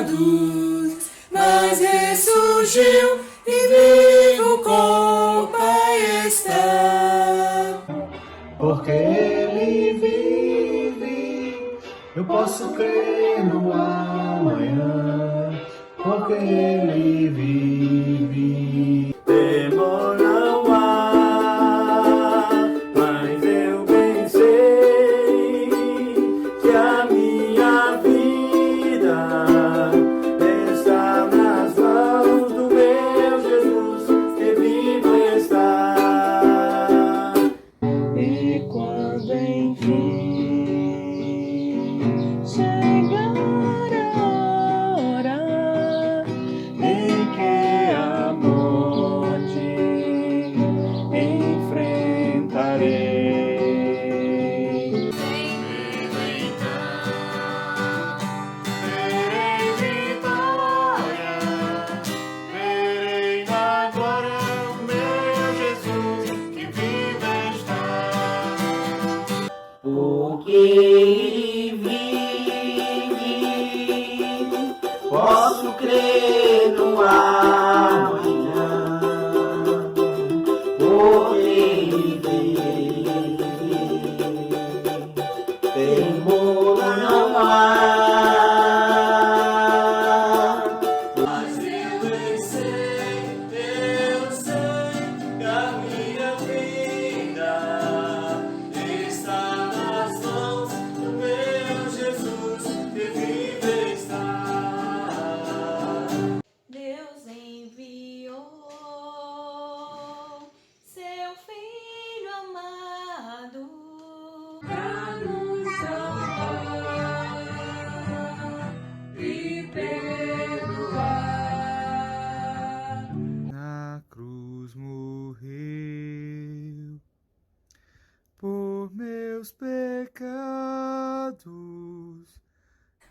pecados, mas ressurgiu e vivo com o Pai está. Porque Ele vive, eu posso crer no amanhã. Porque Ele vive. Temor não há, mas eu bem sei que a minha vida está nas mãos do meu Jesus, que vivo está. E quando enfim chegar a hora em que a morte enfrentarei, verei vitória, verei na glória o meu Jesus que vive está. Porque Ele vive, posso crer no amanhã. Porque Ele vive, temor não há. Mas eu sei que a minha vida está nas mãos do meu Jesus, que vive está. Deus enviou seu Filho amado para nos salvar e perdoar. Na cruz morreu por meus pecados,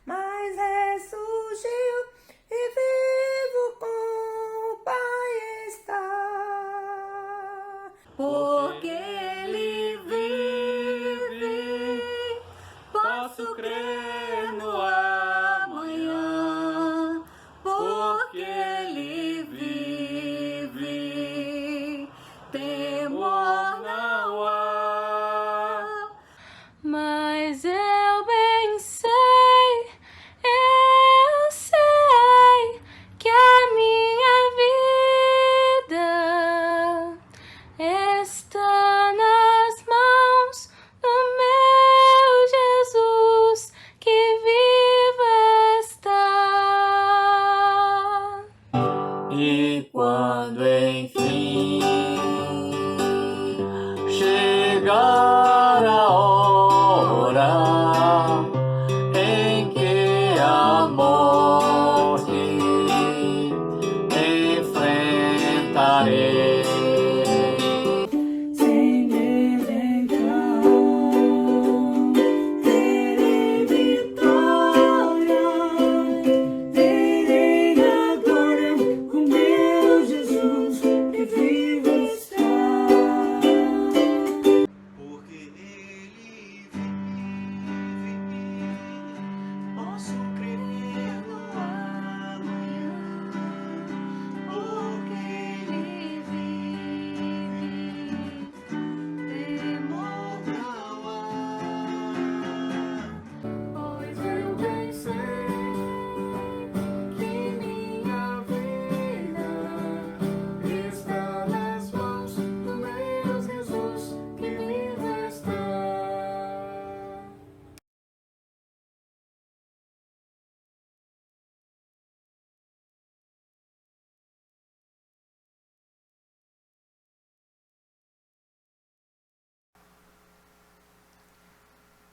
Mas ressurgiu e vivo com o Pai está. Porque Ele vive, posso crer no amanhã. Porque Ele vive, temor não há. Mas eu bem sei que a minha vida está nas mãos do meu Jesus, que vivo está. E quando enfim chegar a hora em que a morte enfrentarei, Sem medo então, terei vitória, verei na glória o meu Jesus que vivo está. porque Ele vive, posso crer no amanhã. Porque Ele vive, temor não há. Pois eu bem sei que minha vida está nas mãos do meu Jesus, que vive está.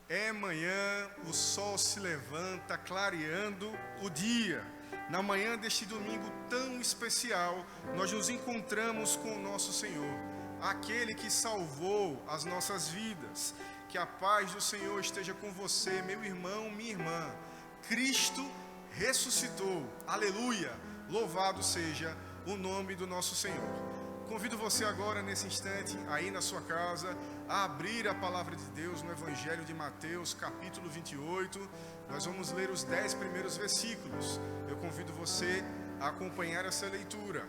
É manhã, o sol se levanta, clareando o dia. Na manhã deste domingo tão especial, nós nos encontramos com o nosso Senhor, aquele que salvou as nossas vidas. Que a paz do Senhor esteja com você, meu irmão, minha irmã. Cristo ressuscitou. Aleluia! Louvado seja o nome do nosso Senhor. convido você agora, nesse instante, aí na sua casa, a abrir a palavra de Deus no Evangelho de Mateus, capítulo 28. Nós vamos ler os 10 primeiros versículos. Eu convido você a acompanhar essa leitura.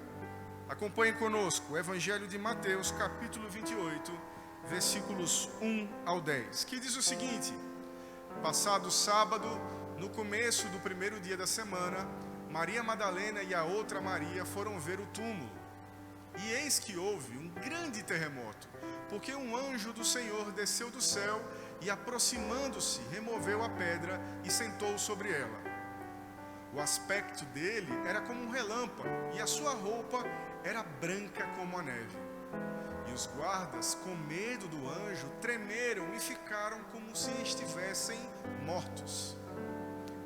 Acompanhe conosco o Evangelho de Mateus, capítulo 28, versículos 1 ao 10, que diz o seguinte: passado o sábado, no começo do primeiro dia da semana, Maria Madalena e a outra Maria foram ver o túmulo. E eis que houve um grande terremoto, porque um anjo do Senhor desceu do céu e, aproximando-se, removeu a pedra e sentou sobre ela. O aspecto dele era como um relâmpago, e a sua roupa era branca como a neve. E os guardas, com medo do anjo, tremeram e ficaram como se estivessem mortos.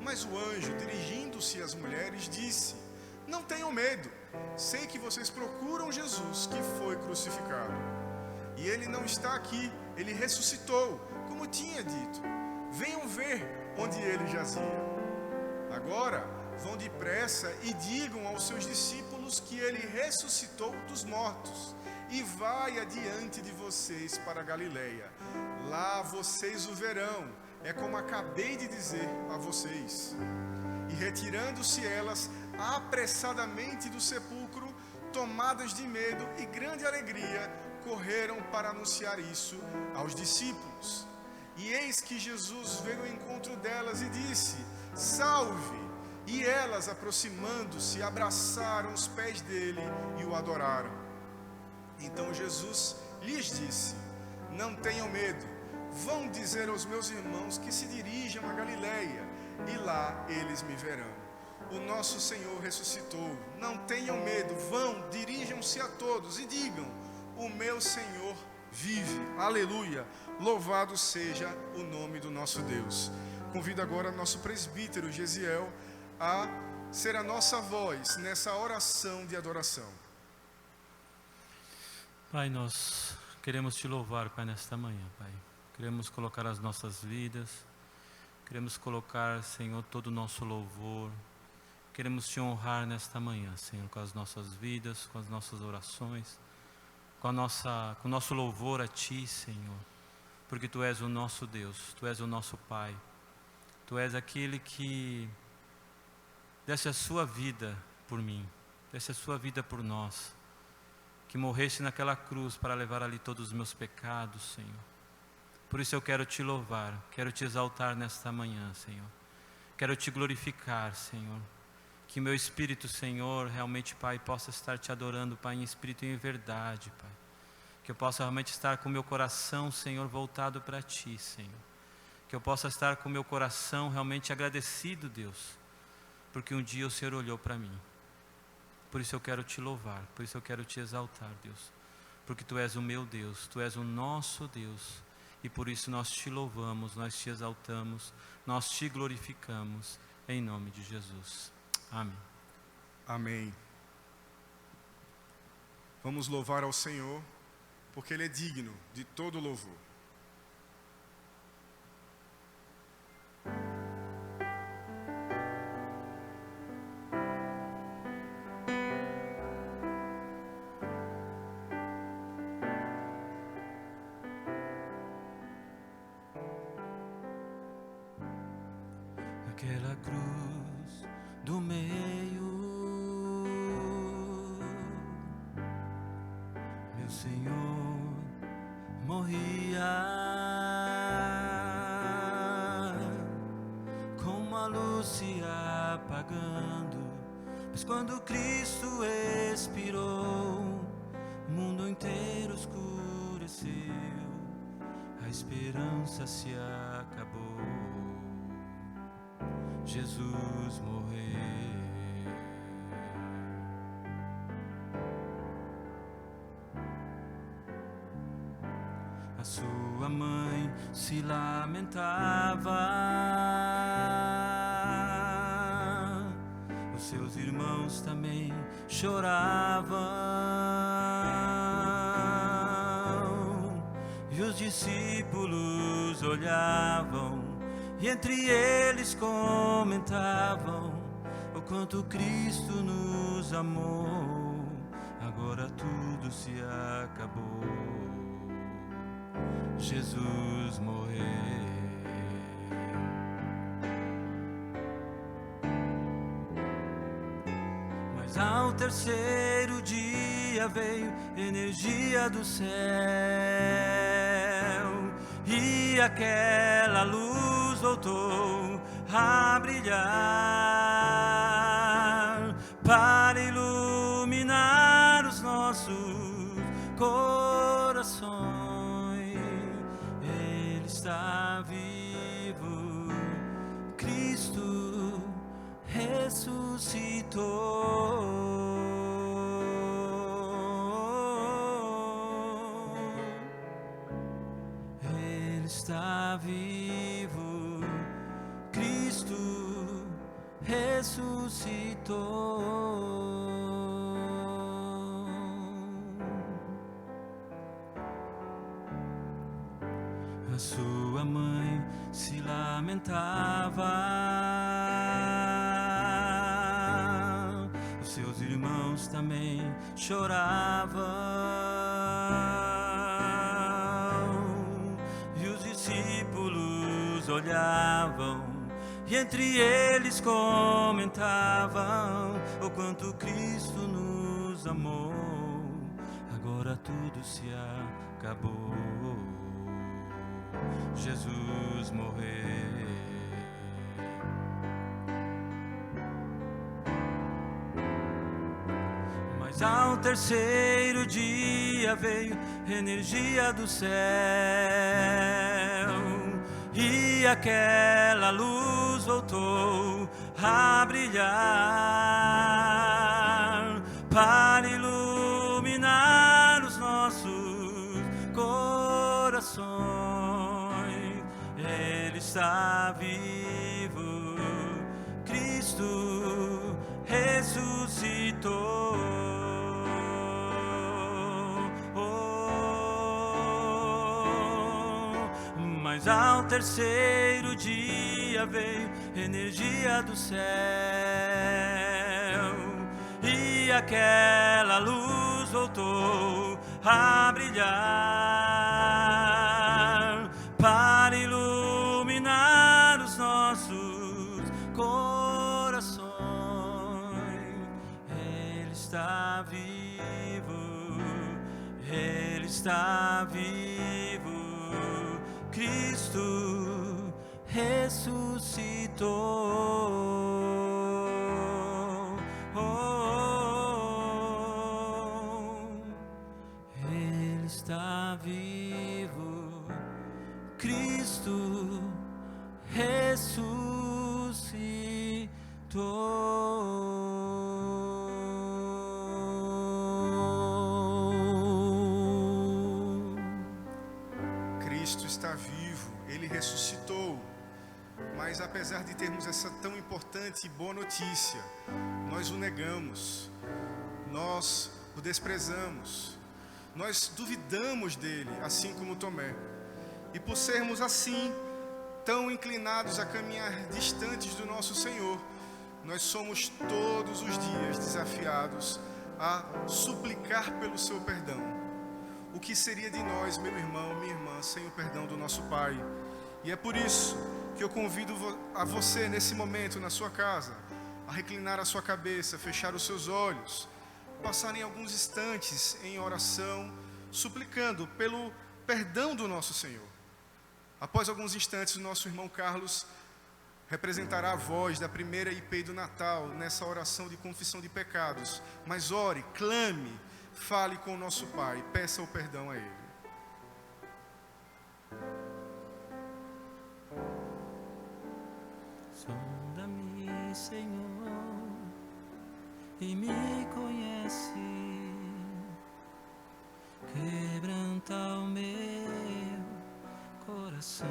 Mas o anjo, dirigindo-se às mulheres, disse: não tenham medo, sei que vocês procuram Jesus, que foi crucificado. E ele não está aqui, ele ressuscitou, como tinha dito. Venham ver onde ele jazia. Agora vão depressa e digam aos seus discípulos que ele ressuscitou dos mortos e vai adiante de vocês para a Galileia. Lá vocês o verão, é como acabei de dizer a vocês. E retirando-se elas apressadamente do sepulcro, tomadas de medo e grande alegria, correram para anunciar isso aos discípulos. E eis que Jesus veio ao encontro delas e disse: salve! E elas, aproximando-se, abraçaram os pés dele e o adoraram. Então Jesus lhes disse: não tenham medo, vão dizer aos meus irmãos que se dirijam a Galileia, e lá eles me verão. O nosso Senhor ressuscitou, não tenham medo, vão, dirijam-se a todos e digam: o meu Senhor vive. Aleluia, louvado seja o nome do nosso Deus. Convido agora nosso presbítero Gesiel a ser a nossa voz nessa oração de adoração. Pai, nós queremos te louvar, Pai, nesta manhã, Pai. Queremos colocar as nossas vidas, queremos colocar, Senhor, todo o nosso louvor. Queremos te honrar nesta manhã, Senhor, com as nossas vidas, com as nossas orações, com o nosso louvor a Ti, Senhor. Porque Tu és o nosso Deus, Tu és o nosso Pai. Tu és aquele que desse a sua vida por mim, desse a sua vida por nós, que morreste naquela cruz para levar ali todos os meus pecados, Senhor. Por isso eu quero te louvar, quero te exaltar nesta manhã, Senhor. Quero te glorificar, Senhor. Que meu espírito, Senhor, realmente, Pai, possa estar te adorando, Pai, em espírito e em verdade, Pai. Que eu possa realmente estar com o meu coração, Senhor, voltado para Ti, Senhor. Que eu possa estar com o meu coração realmente agradecido, Deus, porque um dia o Senhor olhou para mim. Por isso eu quero te louvar, por isso eu quero te exaltar, Deus. Porque Tu és o meu Deus, Tu és o nosso Deus. E por isso nós te louvamos, nós te exaltamos, nós te glorificamos, em nome de Jesus. Amém. Amém. Vamos louvar ao Senhor, porque Ele é digno de todo louvor. Aquela cruz do meio, meu Senhor morria como a luz se apagando, mas quando Cristo expirou, o mundo inteiro escureceu, a esperança se acabou. Jesus morreu. A sua mãe se lamentava, os seus irmãos também choravam, e os discípulos olhavam, e entre eles comentavam o quanto Cristo nos amou. agora tudo se acabou. Jesus morreu. Mas ao terceiro dia veio energia do céu, e aquela luz voltou a brilhar para iluminar os nossos corações. Ele está vivo, Cristo ressuscitou. Ele está vivo, Cristo ressuscitou. A sua mãe se lamentava, os seus irmãos também choravam, e os discípulos olhavam, e entre eles comentavam o quanto Cristo nos amou. Agora tudo se acabou. Jesus morreu. Mas ao terceiro dia veio energia do céu, e aquela luz voltou a brilhar para iluminar os nossos corações. Ele está vivo, Cristo ressuscitou. Mas ao terceiro dia veio energia do céu, e aquela luz voltou a brilhar para iluminar os nossos corações. Ele está vivo, Ele está vivo, Cristo ressuscitou. Ele está vivo, Cristo ressuscitou. Cristo está vivo, Ele ressuscitou. Mas apesar de termos essa tão importante e boa notícia, nós o negamos, nós o desprezamos, nós duvidamos dele, assim como Tomé. E por sermos assim, tão inclinados a caminhar distantes do nosso Senhor, nós somos todos os dias desafiados a suplicar pelo seu perdão. O que seria de nós, meu irmão, minha irmã, sem o perdão do nosso Pai? E é por isso que eu convido a você, nesse momento, na sua casa, a reclinar a sua cabeça, fechar os seus olhos, passarem alguns instantes em oração, suplicando pelo perdão do nosso Senhor. Após alguns instantes, o nosso irmão Carlos representará a voz da primeira IP do Natal nessa oração de confissão de pecados. Mas ore, clame, fale com o nosso Pai, peça o perdão a Ele. Sonda-me, Senhor, e me conhece, quebranta o meu coração,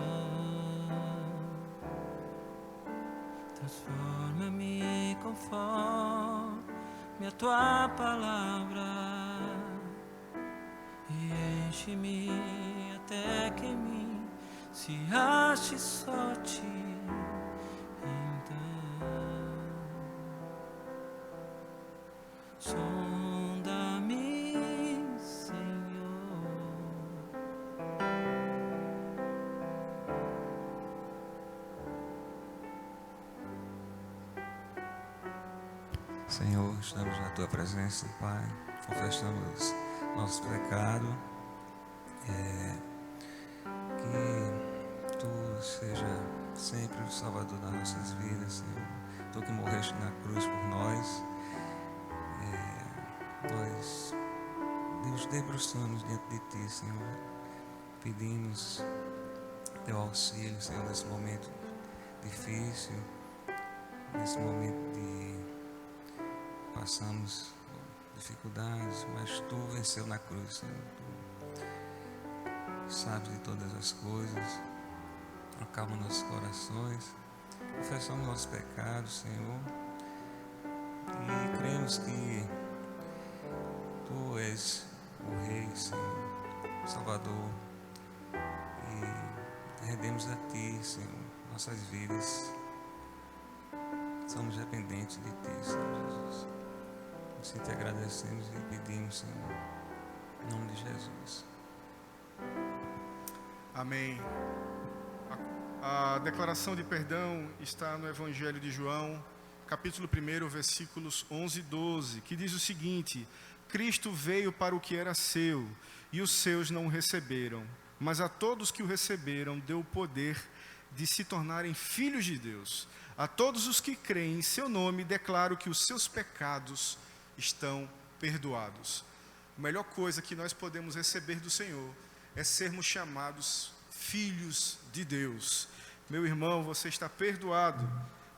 transforma-me conforme a tua palavra e enche-me até que em mim se ache só ti. Sonda-me, Senhor, estamos na Tua presença, Pai, confessamos nosso pecado, que Tu seja sempre o Salvador das nossas vidas, Senhor. Tu que morreste na cruz por nós, nós nos debruçamos diante de Ti, Senhor, pedimos Teu auxílio, Senhor, nesse momento difícil, nesse momento de passamos dificuldades, mas Tu venceu na cruz, Senhor. Tu sabes de todas as coisas, acalma nossos corações, confessamos nossos pecados, Senhor, e cremos que Tu és o Rei, Senhor, Salvador, e rendemos a Ti, Senhor, nossas vidas. Somos dependentes de Ti, Senhor Jesus. Assim Te agradecemos e pedimos, Senhor, em nome de Jesus. Amém. A declaração de perdão está no Evangelho de João, capítulo 1, versículos 11 e 12, que diz o seguinte: Cristo veio para o que era seu, e os seus não o receberam, mas a todos que o receberam deu o poder de se tornarem filhos de Deus. A todos os que creem em seu nome, declaro que os seus pecados estão perdoados. A melhor coisa que nós podemos receber do Senhor é sermos chamados filhos de Deus. Meu irmão, você está perdoado,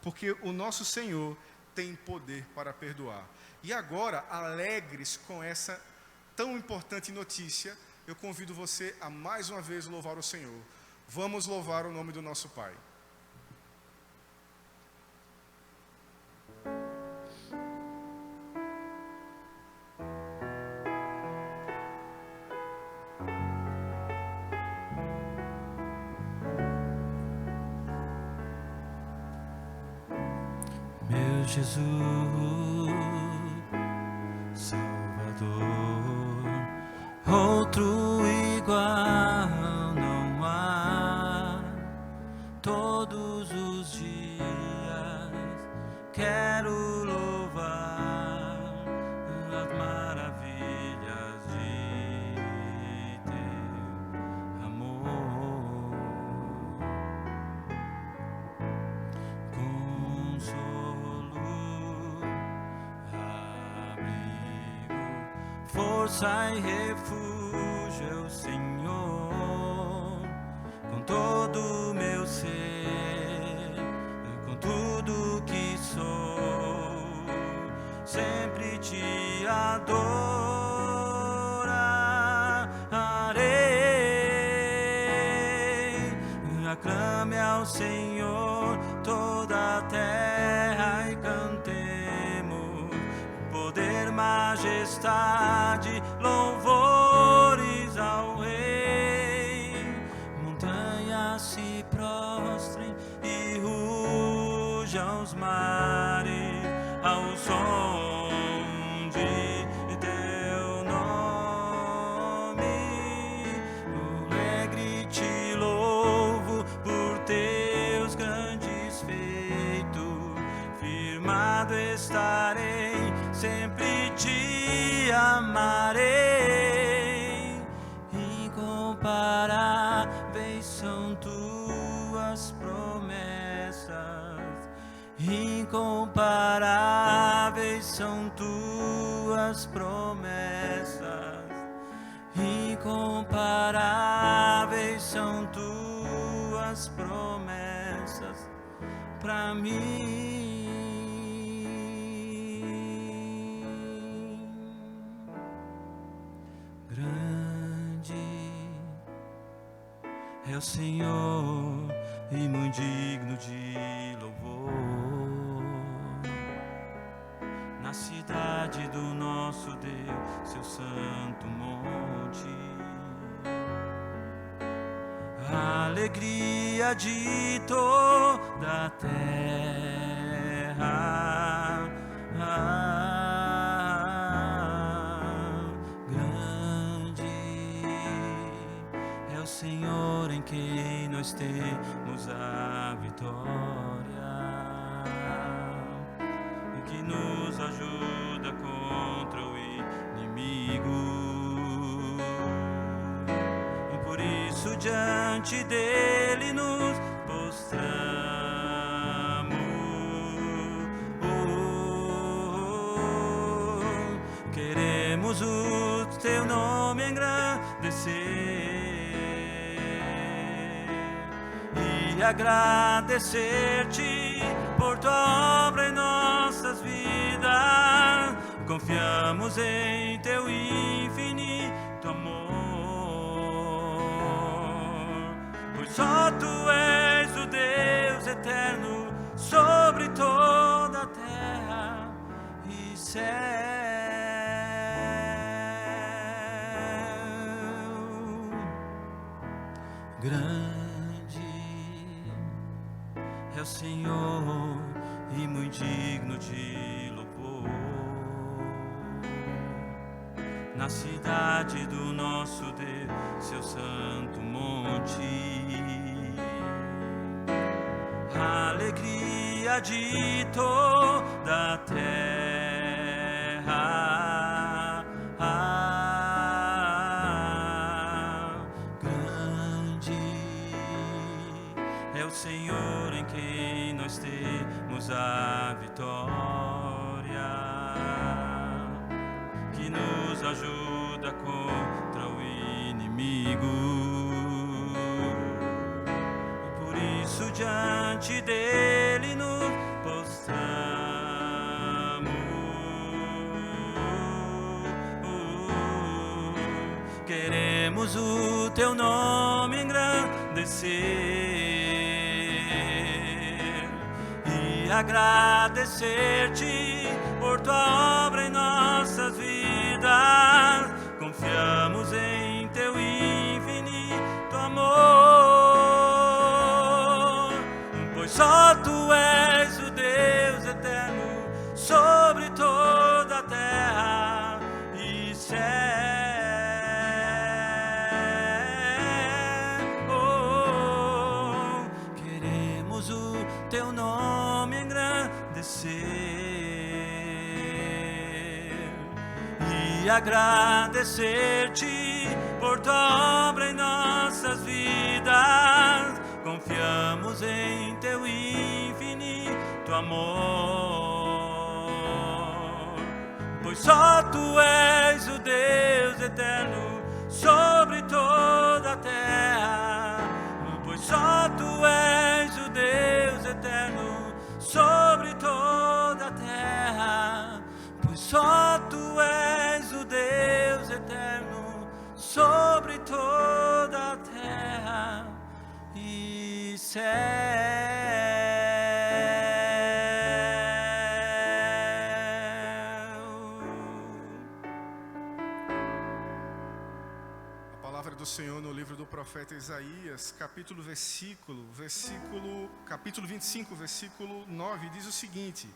porque o nosso Senhor tem poder para perdoar. E agora, alegres com essa tão importante notícia, eu convido você a mais uma vez louvar o Senhor. Vamos louvar o nome do nosso Pai. Meu Jesus, Salvador, outro igual não há. Todos os dias quero louvar as maravilhas de teu amor. Consolo, abrigo, força e refúgio é o Senhor. Com todo o meu ser, com tudo que sou, sempre te adorarei. Aclame ao Senhor toda a terra e cantemos poder, majestade, louvores ao Rei. Montanhas se prostrem e rujam os mares ao som de teu nome. Alegre te louvo por teus grandes feitos, firmado estarei, sempre te amarei. Incomparáveis são tuas promessas, incomparáveis são tuas promessas, incomparáveis são tuas promessas para mim. Grande é o Senhor e muito digno de louvor. Na cidade do nosso Deus, seu santo monte, a alegria de toda a terra. Grande é o Senhor em quem nós temos a vitória, que nos nos ajuda contra o inimigo. Por isso diante dele nos prostramos. Queremos o teu nome engrandecer e agradecer-te por tua obra em nossas vidas. Confiamos em teu infinito amor, pois só tu és o Deus eterno sobre toda a terra e céu. Grande é o Senhor e muito digno de louvor. Na cidade do nosso Deus, seu santo monte, a alegria de toda a terra. É o Senhor em quem nós temos a vitória, que nos ajuda contra o inimigo. Por isso diante dele nos prostramos. Queremos o teu nome engrandecer e agradecer-te por tua obra em nossas vidas. Confiamos em teu infinito amor, pois só tu és o Deus eterno sobre toda a terra e céu. Queremos o teu nome engrandecer e agradecer-te por tua obra em nossas vidas. Confiamos em teu infinito amor, pois só tu és o Deus eterno sobre toda a terra. Pois só tu és o Deus eterno sobre toda a terra. Pois só tu és o Deus eterno sobre toda a terra e céu. A palavra do Senhor no livro do profeta Isaías, capítulo 25, versículo 9, diz o seguinte: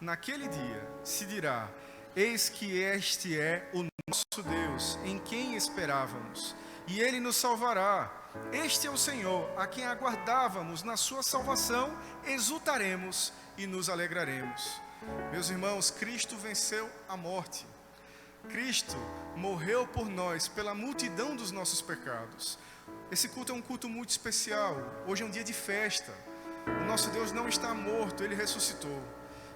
naquele dia se dirá: eis que este é o nosso Deus, em quem esperávamos, e ele nos salvará. Este é o Senhor, a quem aguardávamos. Na sua salvação exultaremos e nos alegraremos. Meus irmãos, Cristo venceu a morte. Cristo morreu por nós pela multidão dos nossos pecados. Esse culto é um culto muito especial. Hoje é um dia de festa. O nosso Deus não está morto, Ele ressuscitou.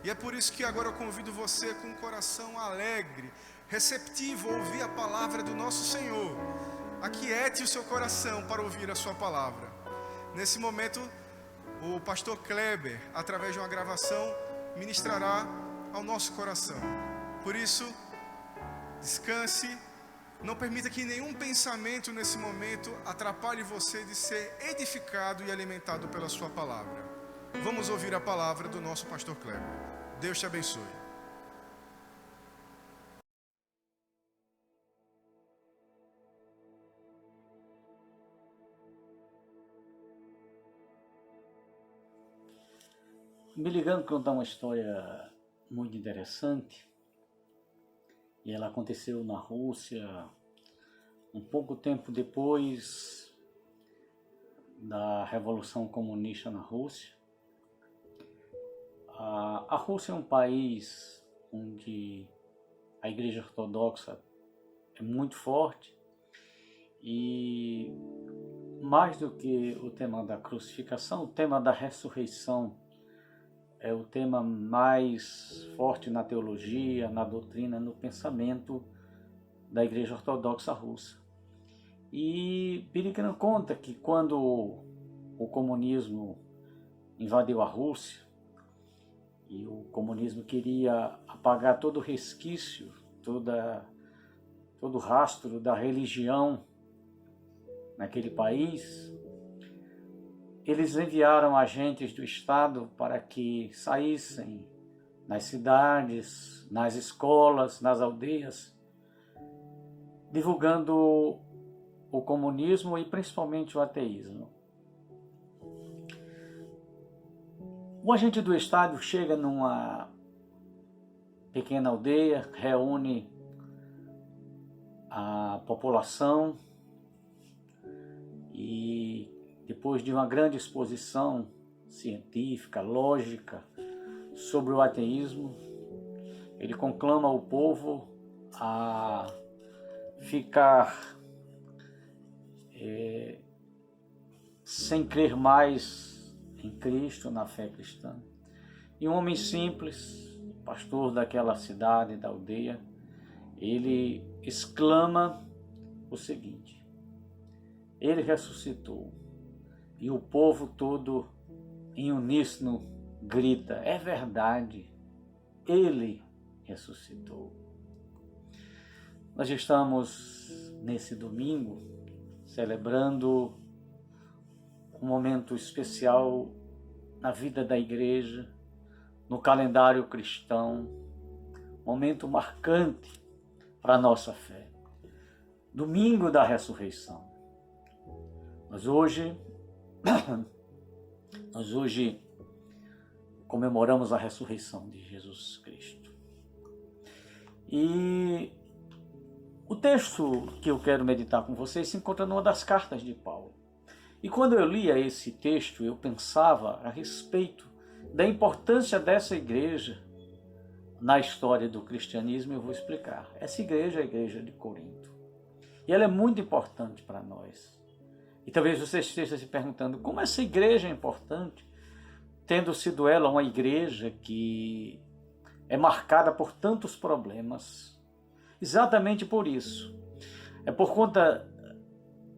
E é por isso que agora eu convido você com um coração alegre, receptivo a ouvir a palavra do nosso Senhor. Aquiete o seu coração para ouvir a sua palavra. Nesse momento, o pastor Kleber, através de uma gravação, ministrará ao nosso coração. Por isso, descanse, não permita que nenhum pensamento nesse momento atrapalhe você de ser edificado e alimentado pela sua palavra. Vamos ouvir a palavra do nosso pastor Kleber. Deus te abençoe. Me ligando contar uma história muito interessante, e ela aconteceu na Rússia um pouco tempo depois da Revolução Comunista na Rússia. A Rússia é um país onde a Igreja Ortodoxa é muito forte, e mais do que o tema da crucificação, o tema da ressurreição é o tema mais forte na teologia, na doutrina, no pensamento da Igreja Ortodoxa Russa. E Billy Graham conta que quando o comunismo invadiu a Rússia, e o comunismo queria apagar todo o resquício, todo o rastro da religião naquele país, eles enviaram agentes do Estado para que saíssem nas cidades, nas escolas, nas aldeias, divulgando o comunismo e principalmente o ateísmo. O agente do Estado chega numa pequena aldeia, reúne a população e, depois de uma grande exposição científica, lógica, sobre o ateísmo, ele conclama o povo a ficar sem crer mais em Cristo, na fé cristã. E um homem simples, pastor daquela cidade, da aldeia, ele exclama o seguinte: ele ressuscitou. E o povo todo, em uníssono, grita: é verdade, ele ressuscitou. Nós estamos, nesse domingo, celebrando um momento especial na vida da igreja, no calendário cristão, momento marcante para a nossa fé. Domingo da ressurreição. Nós hoje comemoramos a ressurreição de Jesus Cristo. E o texto que eu quero meditar com vocês se encontra numa das cartas de Paulo. E quando eu lia esse texto, eu pensava a respeito da importância dessa igreja na história do cristianismo. Eu vou explicar. Essa igreja é a igreja de Corinto. E ela é muito importante para nós. E talvez você esteja se perguntando como essa igreja é importante, tendo sido ela uma igreja que é marcada por tantos problemas. Exatamente por isso. É por conta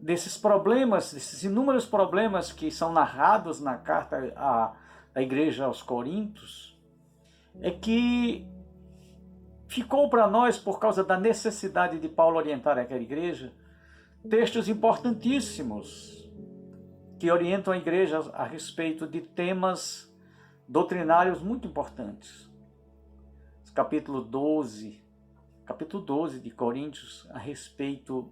desses problemas, desses inúmeros problemas que são narrados na carta à igreja aos Coríntios, é que ficou para nós, por causa da necessidade de Paulo orientar aquela igreja, textos importantíssimos que orientam a igreja a respeito de temas doutrinários muito importantes. Capítulo 12 de Coríntios, a respeito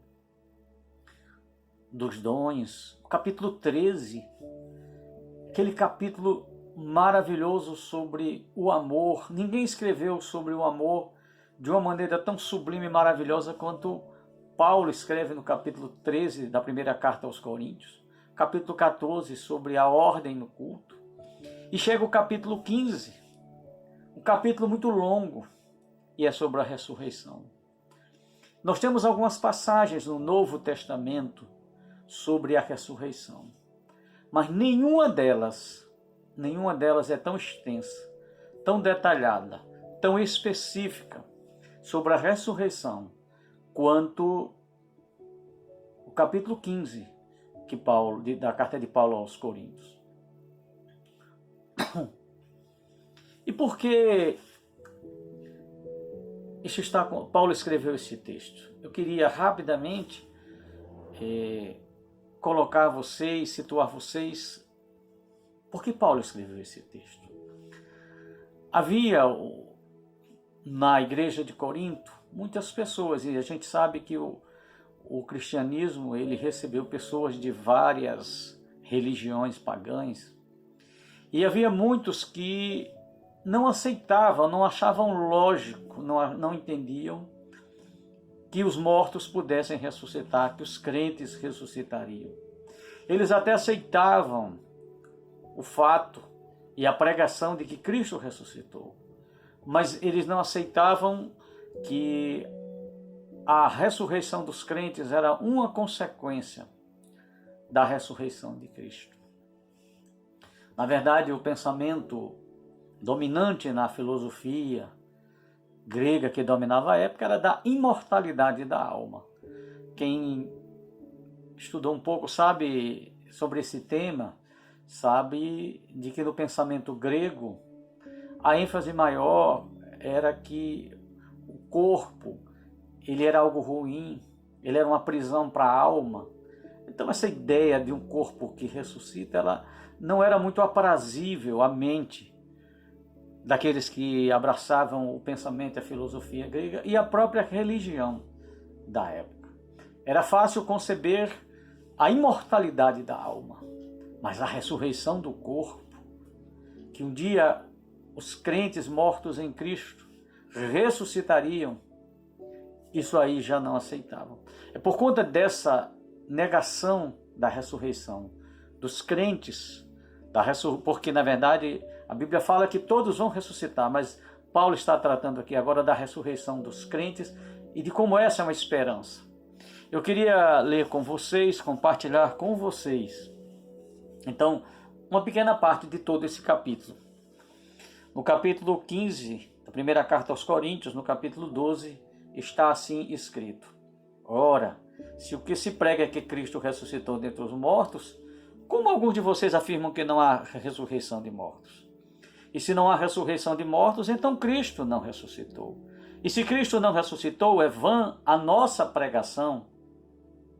dos dons. O capítulo 13, aquele capítulo maravilhoso sobre o amor. Ninguém escreveu sobre o amor de uma maneira tão sublime e maravilhosa quanto Paulo escreve no capítulo 13 da primeira carta aos Coríntios. Capítulo 14 sobre a ordem no culto. E chega o capítulo 15, um capítulo muito longo, e é sobre a ressurreição. Nós temos algumas passagens no Novo Testamento sobre a ressurreição, mas nenhuma delas é tão extensa, tão detalhada, tão específica sobre a ressurreição quanto o capítulo 15 da carta de Paulo aos Coríntios. E por que Paulo escreveu esse texto? Eu queria rapidamente colocar vocês, situar vocês, por que Paulo escreveu esse texto. Havia na igreja de Corinto muitas pessoas, e a gente sabe que o cristianismo ele recebeu pessoas de várias religiões pagãs, e havia muitos que não aceitavam, não achavam lógico, não entendiam que os mortos pudessem ressuscitar, que os crentes ressuscitariam. Eles até aceitavam o fato e a pregação de que Cristo ressuscitou, mas eles não aceitavam que a ressurreição dos crentes era uma consequência da ressurreição de Cristo. Na verdade, o pensamento dominante na filosofia grega que dominava a época era da imortalidade da alma. Quem estudou um pouco sabe sobre esse tema, sabe de que no pensamento grego a ênfase maior era que o corpo ele era algo ruim, ele era uma prisão para a alma. Então essa ideia de um corpo que ressuscita, ela não era muito aprazível à mente daqueles que abraçavam o pensamento e a filosofia grega e a própria religião da época. Era fácil conceber a imortalidade da alma, mas a ressurreição do corpo, que um dia os crentes mortos em Cristo ressuscitariam, isso aí já não aceitavam. É por conta dessa negação da ressurreição dos crentes, porque na verdade a Bíblia fala que todos vão ressuscitar, mas Paulo está tratando aqui agora da ressurreição dos crentes e de como essa é uma esperança. Eu queria ler com vocês, compartilhar com vocês, então, uma pequena parte de todo esse capítulo. No capítulo 15, da primeira carta aos Coríntios, no capítulo 12, está assim escrito: ora, se o que se prega é que Cristo ressuscitou dentre os mortos, como alguns de vocês afirmam que não há ressurreição de mortos? E se não há ressurreição de mortos, então Cristo não ressuscitou. E se Cristo não ressuscitou, é vã a nossa pregação,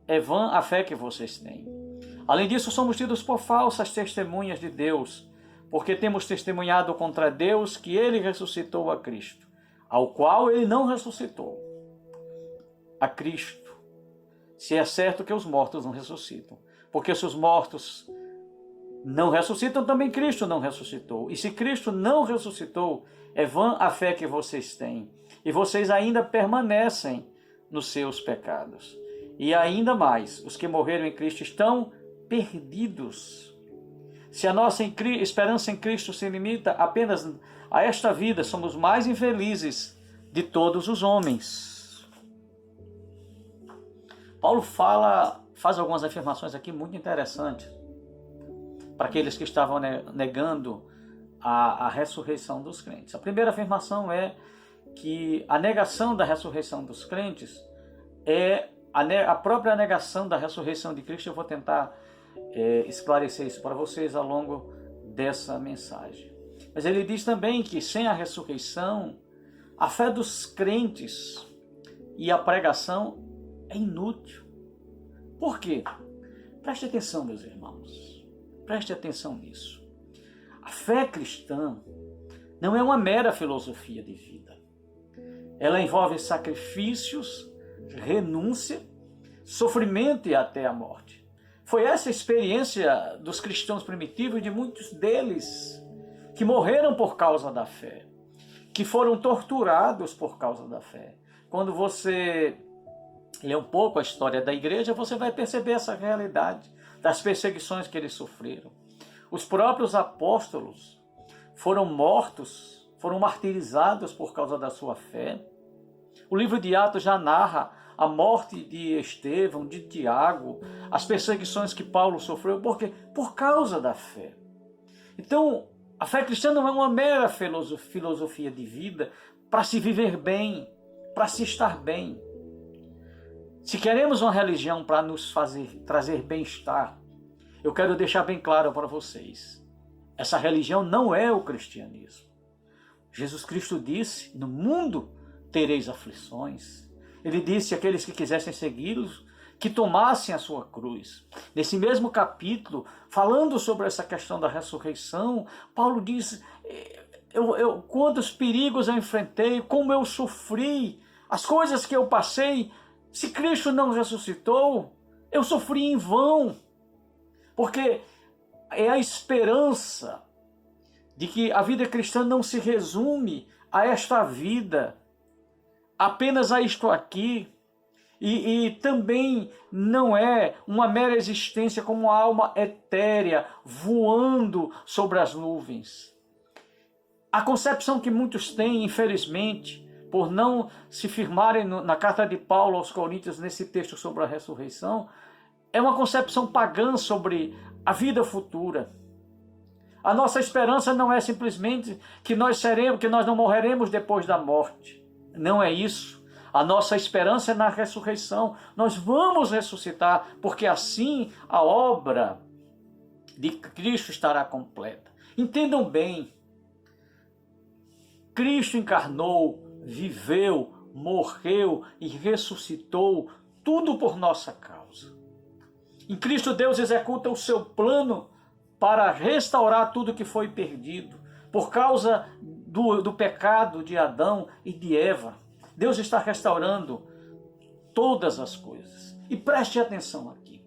é vã a fé que vocês têm. Além disso, somos tidos por falsas testemunhas de Deus, porque temos testemunhado contra Deus que ele ressuscitou a Cristo, ao qual ele não ressuscitou. A Cristo, se é certo que os mortos não ressuscitam. Porque se os mortos não ressuscitam, também Cristo não ressuscitou. E se Cristo não ressuscitou, é vã a fé que vocês têm. E vocês ainda permanecem nos seus pecados. E ainda mais, os que morreram em Cristo estão perdidos. Se a nossa esperança em Cristo se limita apenas a esta vida, somos mais infelizes de todos os homens. Paulo faz algumas afirmações aqui muito interessantes para aqueles que estavam negando a ressurreição dos crentes. A primeira afirmação é que a negação da ressurreição dos crentes é a própria negação da ressurreição de Cristo. Eu vou tentar esclarecer isso para vocês ao longo dessa mensagem. Mas ele diz também que sem a ressurreição, a fé dos crentes e a pregação é inútil. Por quê? Preste atenção, meus irmãos. Preste atenção nisso. A fé cristã não é uma mera filosofia de vida. Ela envolve sacrifícios, renúncia, sofrimento e até a morte. Foi essa a experiência dos cristãos primitivos e de muitos deles que morreram por causa da fé, que foram torturados por causa da fé. Quando você lê um pouco a história da igreja, você vai perceber essa realidade das perseguições que eles sofreram. Os próprios apóstolos foram mortos, foram martirizados por causa da sua fé. O livro de Atos já narra a morte de Estevão, de Tiago, as perseguições que Paulo sofreu, por causa da fé. Então, a fé cristã não é uma mera filosofia de vida para se viver bem, para se estar bem. Se queremos uma religião para nos trazer bem-estar, eu quero deixar bem claro para vocês, essa religião não é o cristianismo. Jesus Cristo disse: no mundo tereis aflições. Ele disse àqueles que quisessem segui-los que tomassem a sua cruz. Nesse mesmo capítulo, falando sobre essa questão da ressurreição, Paulo diz: quantos perigos eu enfrentei, como eu sofri, as coisas que eu passei. Se Cristo não ressuscitou, eu sofri em vão. Porque é a esperança de que a vida cristã não se resume a esta vida, apenas a isto aqui, e também não é uma mera existência como uma alma etérea voando sobre as nuvens. A concepção que muitos têm, infelizmente, por não se firmarem na carta de Paulo aos Coríntios, nesse texto sobre a ressurreição, é uma concepção pagã sobre a vida futura. A nossa esperança não é simplesmente que nós não morreremos depois da morte. Não é isso. A nossa esperança é na ressurreição. Nós vamos ressuscitar, porque assim a obra de Cristo estará completa. Entendam bem, Cristo encarnou, viveu, morreu e ressuscitou, tudo por nossa causa. Em Cristo Deus executa o seu plano para restaurar tudo que foi perdido por causa do pecado de Adão e de Eva. Deus está restaurando todas as coisas. E preste atenção aqui.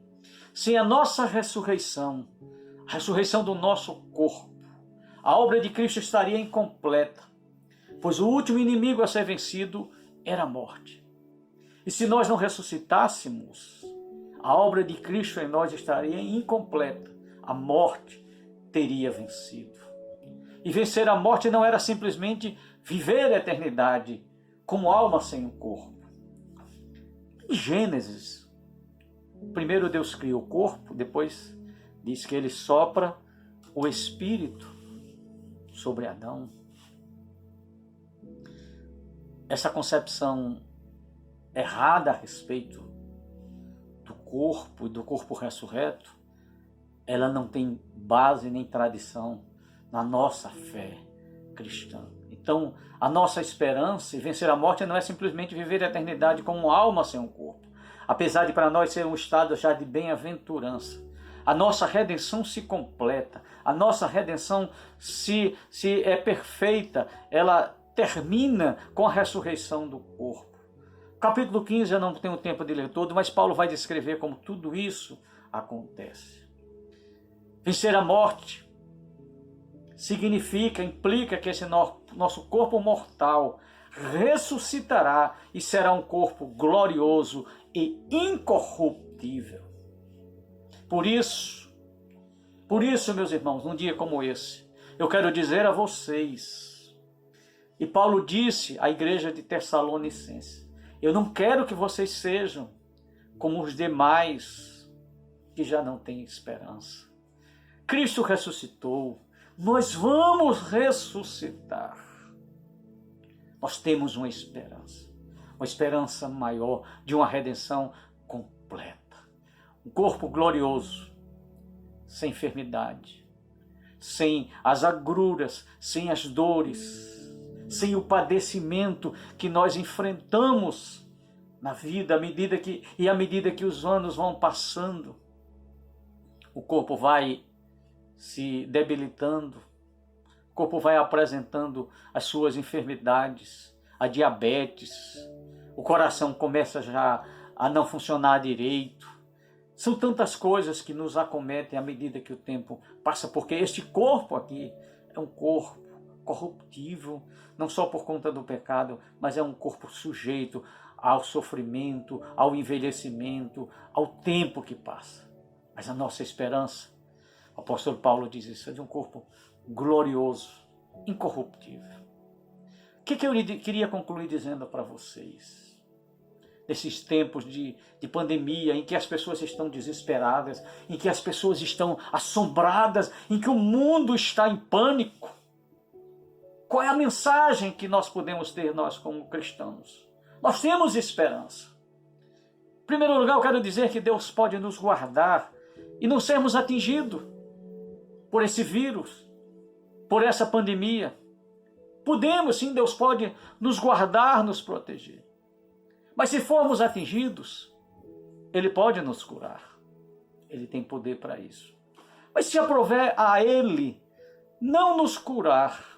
Sem a nossa ressurreição, a ressurreição do nosso corpo, a obra de Cristo estaria incompleta, pois o último inimigo a ser vencido era a morte. E se nós não ressuscitássemos, a obra de Cristo em nós estaria incompleta. A morte teria vencido. E vencer a morte não era simplesmente viver a eternidade como alma sem um corpo. Em Gênesis, primeiro Deus cria o corpo, depois diz que ele sopra o Espírito sobre Adão. Essa concepção errada a respeito do corpo ressurreto, ela não tem base nem tradição na nossa fé cristã. Então, a nossa esperança em vencer a morte não é simplesmente viver a eternidade como alma sem um corpo, apesar de para nós ser um estado já de bem-aventurança. A nossa redenção se completa, a nossa redenção se é perfeita, ela termina com a ressurreição do corpo. Capítulo 15, eu não tenho tempo de ler todo, mas Paulo vai descrever como tudo isso acontece. Vencer a morte implica que esse nosso corpo mortal ressuscitará e será um corpo glorioso e incorruptível. Por isso, meus irmãos, num dia como esse, eu quero dizer a vocês, e Paulo disse à igreja de Tessalonicenses, eu não quero que vocês sejam como os demais que já não têm esperança. Cristo ressuscitou, nós vamos ressuscitar. Nós temos uma esperança maior de uma redenção completa. Um corpo glorioso, sem enfermidade, sem as agruras, sem as dores, sem o padecimento que nós enfrentamos na vida, à medida que os anos vão passando. O corpo vai se debilitando, o corpo vai apresentando as suas enfermidades, a diabetes, o coração começa já a não funcionar direito. São tantas coisas que nos acometem à medida que o tempo passa, porque este corpo aqui é um corpo corruptível, não só por conta do pecado, mas é um corpo sujeito ao sofrimento, ao envelhecimento, ao tempo que passa. Mas a nossa esperança, o apóstolo Paulo diz isso, é de um corpo glorioso, incorruptível. O que eu queria concluir dizendo para vocês? Nesses tempos de pandemia, em que as pessoas estão desesperadas, em que as pessoas estão assombradas, em que o mundo está em pânico, qual é a mensagem que nós podemos ter, nós como cristãos? Nós temos esperança. Em primeiro lugar, eu quero dizer que Deus pode nos guardar e não sermos atingidos por esse vírus, por essa pandemia. Podemos, sim, Deus pode nos guardar, nos proteger. Mas se formos atingidos, Ele pode nos curar. Ele tem poder para isso. Mas se aprover a Ele não nos curar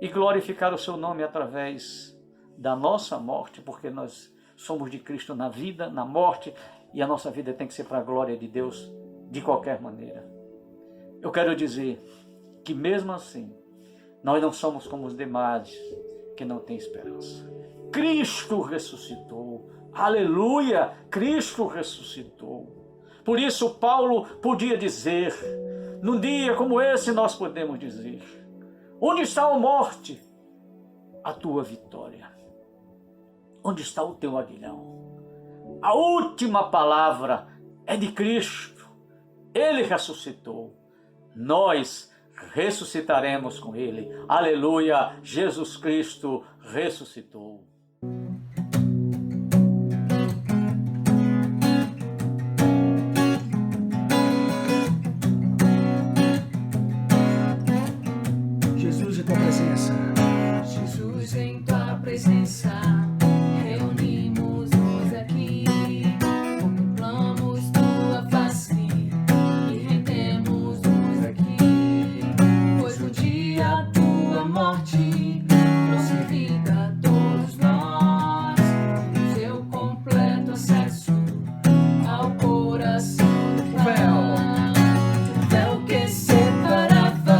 e glorificar o seu nome através da nossa morte, porque nós somos de Cristo na vida, na morte, e a nossa vida tem que ser para a glória de Deus de qualquer maneira. Eu quero dizer que mesmo assim, nós não somos como os demais que não têm esperança. Cristo ressuscitou. Aleluia! Cristo ressuscitou. Por isso Paulo podia dizer, num dia como esse nós podemos dizer, Onde está a morte? A tua vitória. Onde está o teu aguilhão? A última palavra é de Cristo. Ele ressuscitou. Nós ressuscitaremos com Ele. Aleluia! Jesus Cristo ressuscitou. Jesus, em tua presença. Jesus, em tua presença, reunimos-nos aqui, contemplamos tua face e rendemos-nos aqui, pois no dia da tua morte trouxe vida a todos nós, no seu completo acesso ao coração do Pai. O véu que separava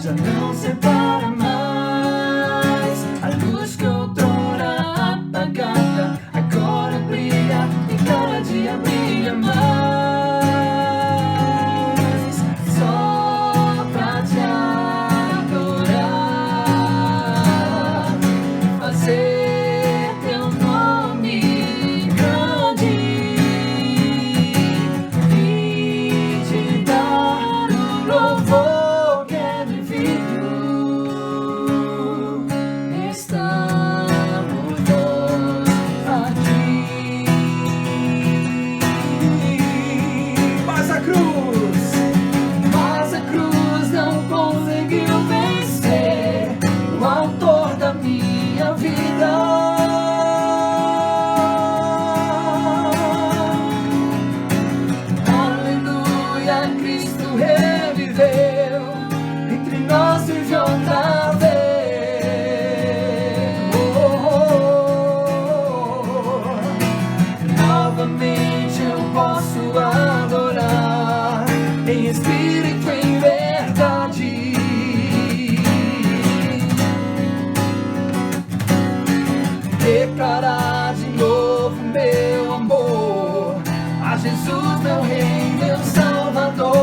já não separa mais. A luz que outrora apagada agora brilha e cada dia brilha mais. Só pra te adorar, fazer teu nome grande e te dar o louvor que é devido. Estamos aqui. Mas a cruz não conseguiu vencer o autor da minha vida. Aleluia, Cristo reviveu, entre nós vive outra vez. Novamente eu posso adorar em espírito e em verdade. Declarar de novo meu amor a Jesus, meu Rei, meu Salvador.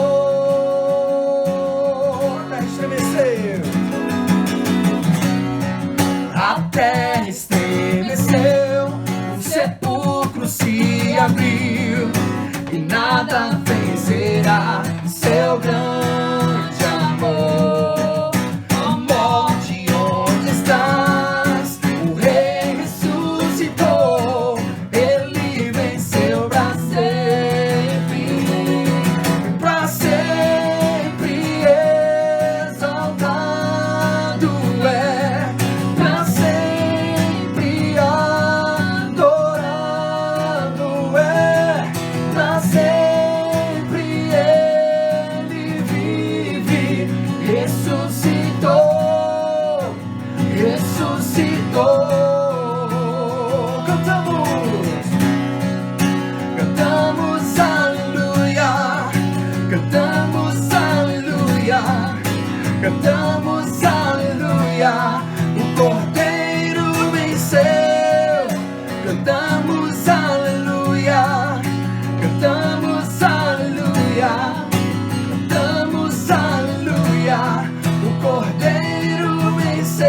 até estremeceu. A terra estremeceu, o sepulcro se abriu e nada vencerá seu grande amor. Ó morte, onde estás? O Rei ressuscitou, ele venceu pra sempre exaltado é, pra sempre adorado é, pra sempre ele vive, ressuscitou, ressuscitou. Cantamos aleluia, cantamos aleluia, cantamos aleluia, o Cordeiro venceu. Cantamos aleluia, cantamos aleluia, cantamos aleluia, o Cordeiro venceu.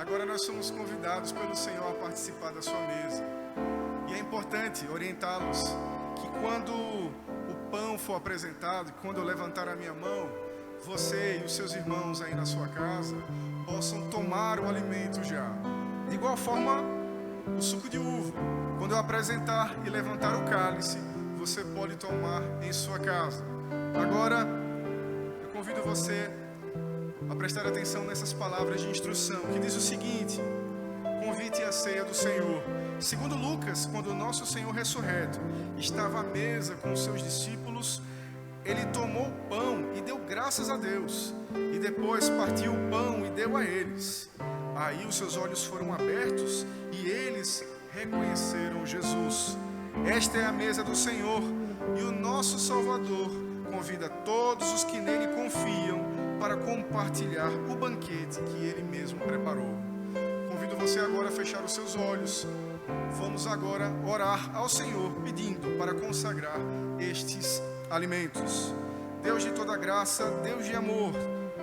agora nós somos convidados pelo Senhor a participar da sua mesa. E é importante orientá-los que quando o pão for apresentado, quando eu levantar a minha mão, você e os seus irmãos aí na sua casa possam tomar o alimento já. De igual forma, o suco de uva, quando eu apresentar e levantar o cálice, você pode tomar em sua casa. Agora, eu convido você a prestar atenção nessas palavras de instrução, que diz o seguinte: convite à ceia do Senhor. Segundo Lucas, quando o nosso Senhor ressurreto estava à mesa com os seus discípulos, ele tomou o pão e deu graças a Deus, e depois partiu o pão e deu a eles. Aí os seus olhos foram abertos e eles reconheceram Jesus. Esta é a mesa do Senhor, e o nosso Salvador convida todos os que nele confiam para compartilhar o banquete que ele mesmo preparou. Convido você agora a fechar os seus olhos. Vamos agora orar ao Senhor, pedindo para consagrar estes alimentos. Deus de toda graça, Deus de amor,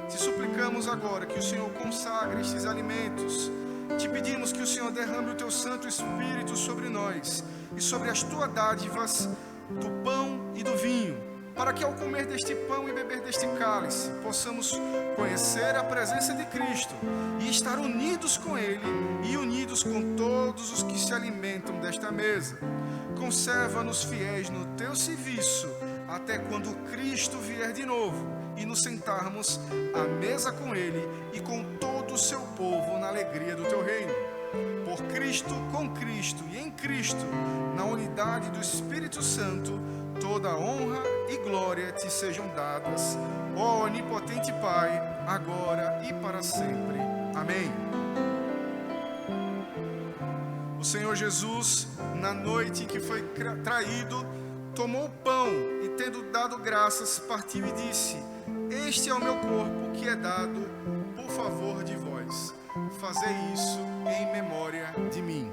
te suplicamos agora que o Senhor consagre estes alimentos. Te pedimos que o Senhor derrame o teu Santo Espírito sobre nós e sobre as tuas dádivas do pão e do vinho, para que ao comer deste pão e beber deste cálice, possamos conhecer a presença de Cristo e estar unidos com Ele e unidos com todos os que se alimentam desta mesa. Conserva-nos fiéis no teu serviço, até quando Cristo vier de novo e nos sentarmos à mesa com Ele e com todo o seu povo na alegria do teu reino. Por Cristo, com Cristo e em Cristo, na unidade do Espírito Santo, toda honra e glória te sejam dadas, ó onipotente Pai, agora e para sempre. Amém. O Senhor Jesus, na noite em que foi traído, tomou o pão e, tendo dado graças, partiu e disse: este é o meu corpo que é dado por favor de vós. Fazei isso em memória de mim.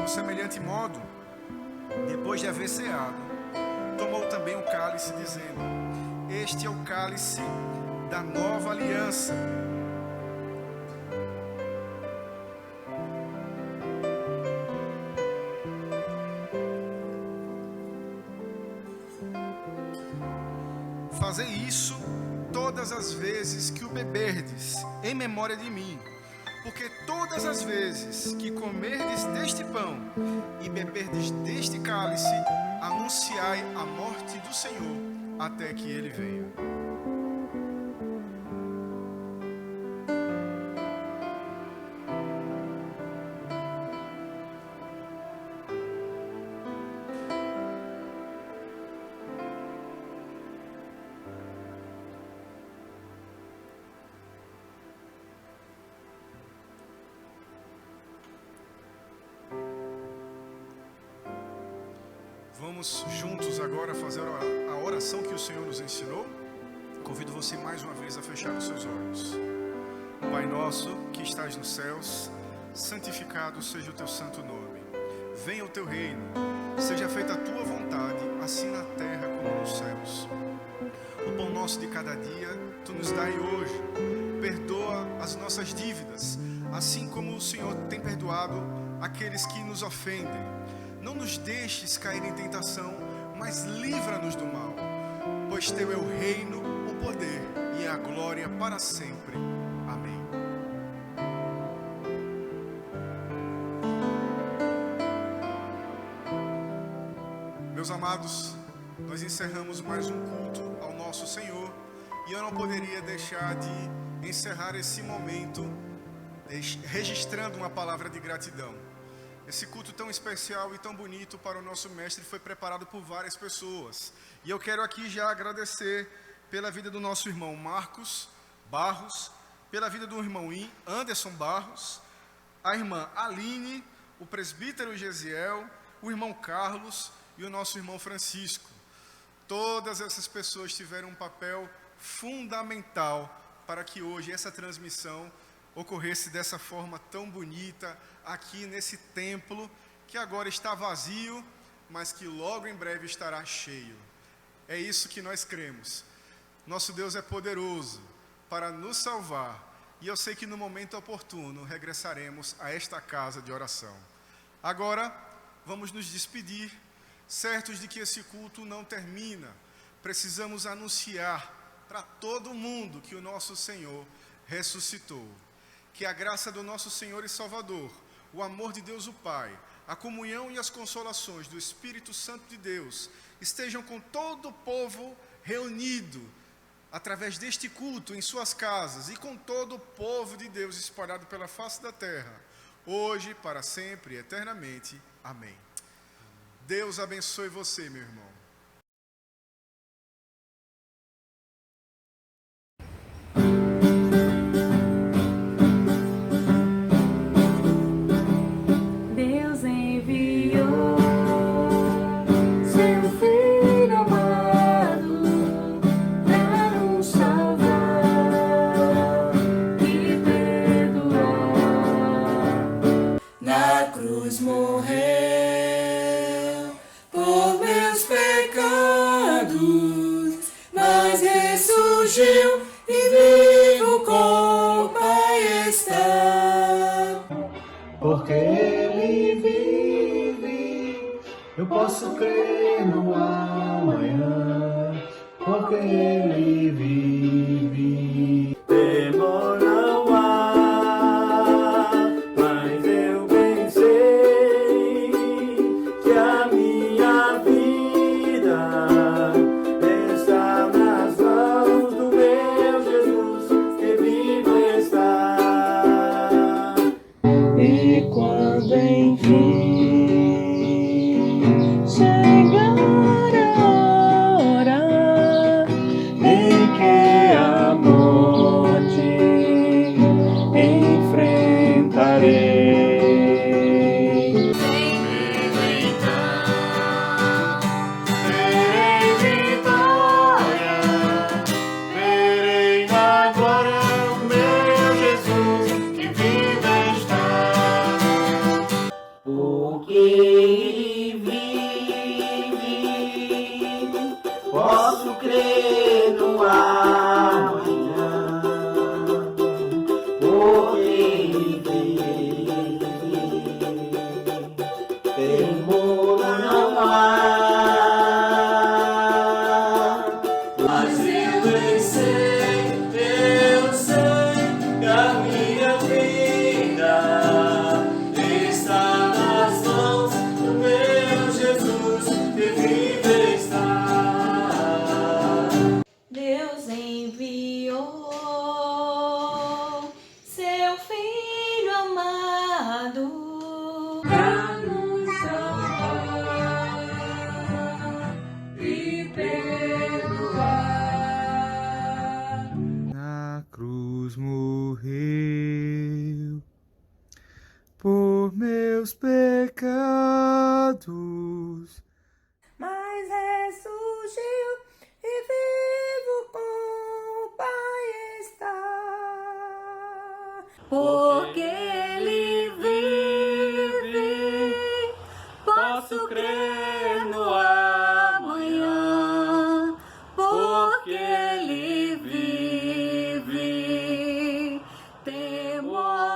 Por semelhante modo, depois de haver ceado, tomou também o cálice, dizendo: este é o cálice da nova aliança. Fazei isso todas as vezes que o beberdes, em memória de mim. Porque todas as vezes que comerdes deste pão e beberdes deste cálice, anunciai a morte do Senhor até que Ele venha. Vamos juntos agora fazer a oração que o Senhor nos ensinou. Convido você mais uma vez a fechar os seus olhos. Pai nosso que estás nos céus, santificado seja o teu santo nome. Venha o teu reino, seja feita a tua vontade, assim na terra como nos céus. O pão nosso de cada dia, tu nos dai hoje. Perdoa as nossas dívidas, assim como o Senhor tem perdoado aqueles que nos ofendem. Não nos deixes cair em tentação, mas livra-nos do mal. Pois teu é o reino, o poder e a glória para sempre. Amém. Meus amados, nós encerramos mais um culto ao nosso Senhor. E eu não poderia deixar de encerrar esse momento registrando uma palavra de gratidão. Esse culto tão especial e tão bonito para o nosso mestre foi preparado por várias pessoas. E eu quero aqui já agradecer pela vida do nosso irmão Marcos Barros, pela vida do irmão Anderson Barros, a irmã Aline, o presbítero Gesiel, o irmão Carlos e o nosso irmão Francisco. Todas essas pessoas tiveram um papel fundamental para que hoje essa transmissão ocorresse dessa forma tão bonita, aqui nesse templo, que agora está vazio, mas que logo em breve estará cheio. É isso que nós cremos. Nosso Deus é poderoso para nos salvar, e eu sei que no momento oportuno regressaremos a esta casa de oração. Agora, vamos nos despedir, certos de que esse culto não termina. Precisamos anunciar para todo mundo que o nosso Senhor ressuscitou. Que a graça do nosso Senhor e Salvador, o amor de Deus o Pai, a comunhão e as consolações do Espírito Santo de Deus estejam com todo o povo reunido através deste culto em suas casas e com todo o povo de Deus espalhado pela face da terra, hoje, para sempre e eternamente. Amém. Deus abençoe você, meu irmão. Deus enviou seu Filho amado para nos salvar e perdoar. Na cruz morreu por meus pecados, mas ressurgiu e vivo com o Pai está. Porque Ele vive, eu posso crer no amanhã. Porque Ele vive. Temor não há, mas eu bem sei que a minha vida está nas mãos do meu Jesus, que vivo está. E quando enfim chegar a hora em que a morte enfrentarei, então terei vitória, verei na glória o meu Jesus que vive está. Porque Ele vive, posso crer no amanhã. Porque Ele vive, temor não há. Mas eu sei que a minha vida está nas mãos do meu Jesus, que vive está. Deus enviou seu Filho amado para nos salvar e perdoar. Na cruz morreu por meus pecados, Mas ressurgiu e vivo com o Pai está. Porque Ele vive, posso crer no amanhã. Porque Ele vive, temor